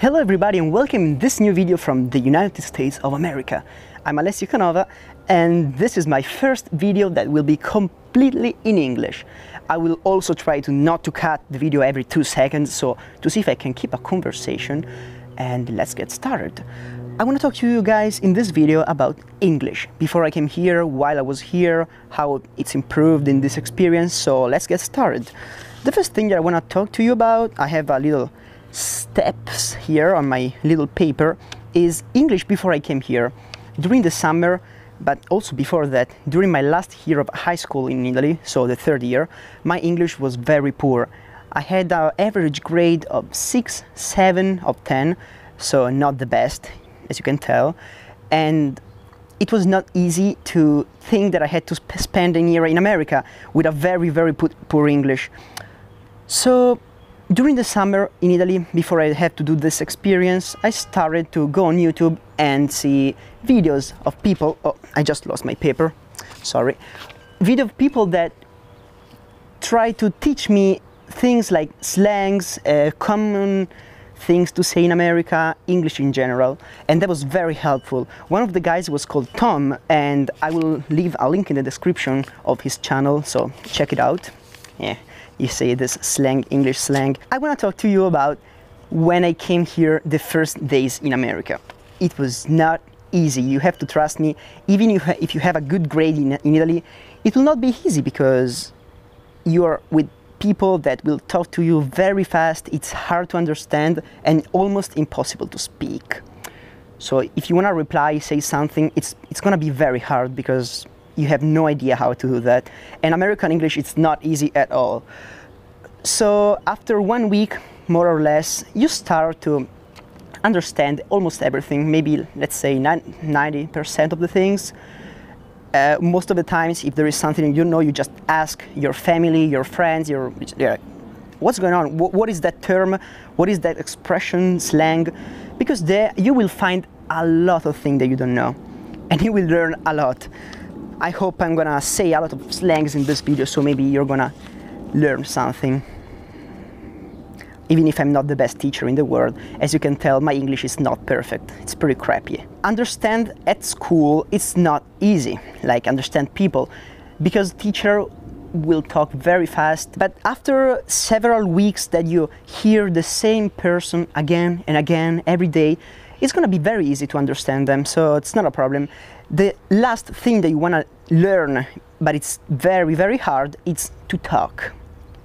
Hello everybody and welcome in this new video from the United States of America. I'm Alessio Canova and this is my first video that will be completely in English. I will also try to not to cut the video every 2 seconds, so to see if I can keep a conversation, and let's get started. I want to talk to you guys in this video about English. Before I came here, while I was here, how it's improved in this experience, so let's get started. The first thing that I want to talk to you about, I have a little steps here on my little paper, is English before I came here. During the summer, but also before that, during my last year of high school in Italy, so the third year, my English was very poor. I had an average grade of 6, 7 of 10, so not the best, as you can tell, and it was not easy to think that I had to spend a year in America with a very poor English. So during the summer in Italy, before I had to do this experience, I started to go on YouTube and see videos of people. Oh, I just lost my paper, sorry. Video of people that try to teach me things like slangs, common things to say in America, English in general, and that was very helpful. One of the guys was called Tom, and I will leave a link in the description of his channel, so check it out. Yeah. You say this slang, English slang. I want to talk to you about when I came here the first days in America. It was not easy, you have to trust me. Even if you have a good grade in Italy, it will not be easy because you are with people that will talk to you very fast. It's hard to understand and almost impossible to speak. So if you want to reply, say something, it's going to be very hard because you have no idea how to do that. And American English, it's not easy at all. So after 1 week, more or less, you start to understand almost everything, maybe let's say 90% of the things. Most of the times, if there is something you know, you just ask your family, your friends, what's going on? What is that term? What is that expression, slang? Because there you will find a lot of things that you don't know, and you will learn a lot. I hope I'm gonna say a lot of slangs in this video, so maybe you're gonna learn something. Even if I'm not the best teacher in the world, as you can tell, my English is not perfect. It's pretty crappy. Understand at school, it's not easy, like understand people, because teacher will talk very fast. But after several weeks that you hear the same person again and again every day, it's gonna be very easy to understand them, so it's not a problem. The last thing that you wanna learn, but it's very hard, it's to talk.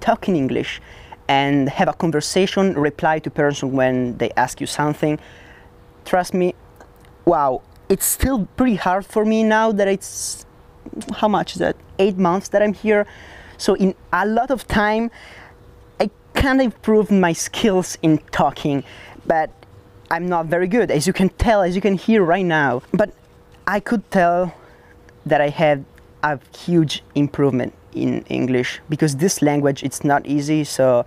Talk in English and have a conversation, reply to person when they ask you something. Trust me, wow, it's still pretty hard for me now that it's, how much is that, 8 months that I'm here. So in a lot of time, I kind of improved my skills in talking, but I'm not very good, as you can tell, as you can hear right now. But I could tell that I had a huge improvement in English because this language, it's not easy. So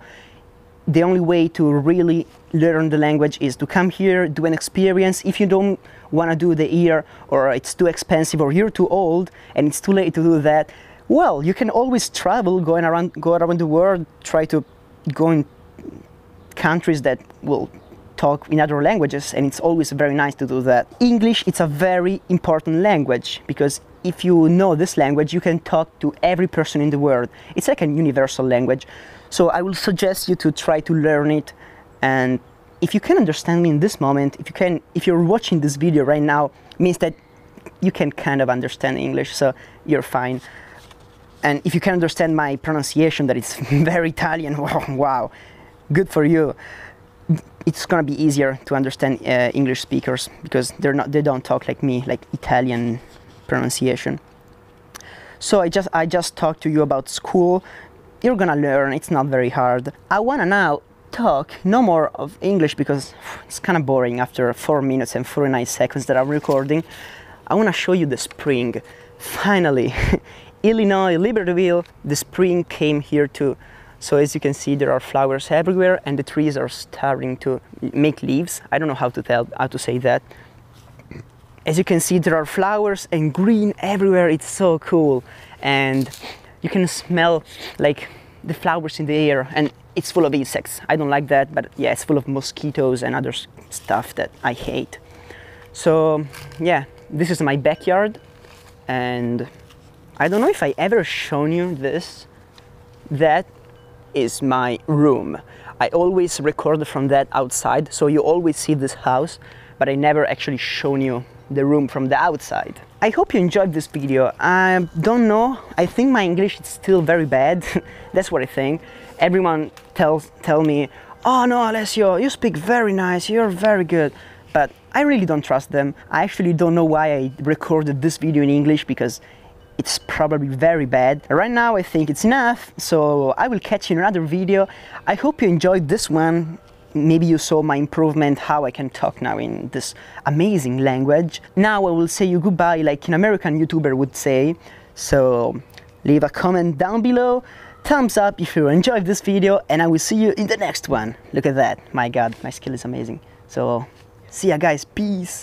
the only way to really learn the language is to come here, do an experience. If you don't want to do the year, or it's too expensive, or you're too old and it's too late to do that, well, you can always travel, go around the world, try to go in countries that will talk in other languages, and it's always very nice to do that. English, it's a very important language because if you know this language, you can talk to every person in the world. It's like a universal language. So I will suggest you to try to learn it, and if you can understand me in this moment, if you're watching this video right now, means that you can kind of understand English, so you're fine. And if you can understand my pronunciation, that it's very Italian, wow, good for you. It's gonna be easier to understand English speakers because they don't talk like me, like Italian pronunciation. So I just talked to you about school. You're gonna learn, it's not very hard. I wanna now talk no more of English because it's kind of boring after 4 minutes and 49 seconds that I'm recording. I wanna show you the spring. Finally, Illinois, Libertyville, the spring came here too. So as you can see, there are flowers everywhere and the trees are starting to make leaves. I don't know how to say that. As you can see, there are flowers and green everywhere. It's so cool. And you can smell like the flowers in the air, and it's full of insects. I don't like that, but yeah, it's full of mosquitoes and other stuff that I hate. So yeah, this is my backyard, and I don't know if I ever shown you this. That is my room. I always record from that outside, so you always see this house, but I never actually shown you the room from the outside. I hope you enjoyed this video. I don't know, I think my English is still very bad. That's what I think. Everyone tell me, oh no, Alessio, you speak very nice, you're very good. But I really don't trust them. I actually don't know why I recorded this video in English, because it's probably very bad. Right now I think it's enough, so I will catch you in another video. I hope you enjoyed this one. Maybe you saw my improvement, how I can talk now in this amazing language. Now I will say you goodbye like an American YouTuber would say. So leave a comment down below, thumbs up if you enjoyed this video, and I will see you in the next one. Look at that, my god, my skill is amazing. So see ya guys, peace.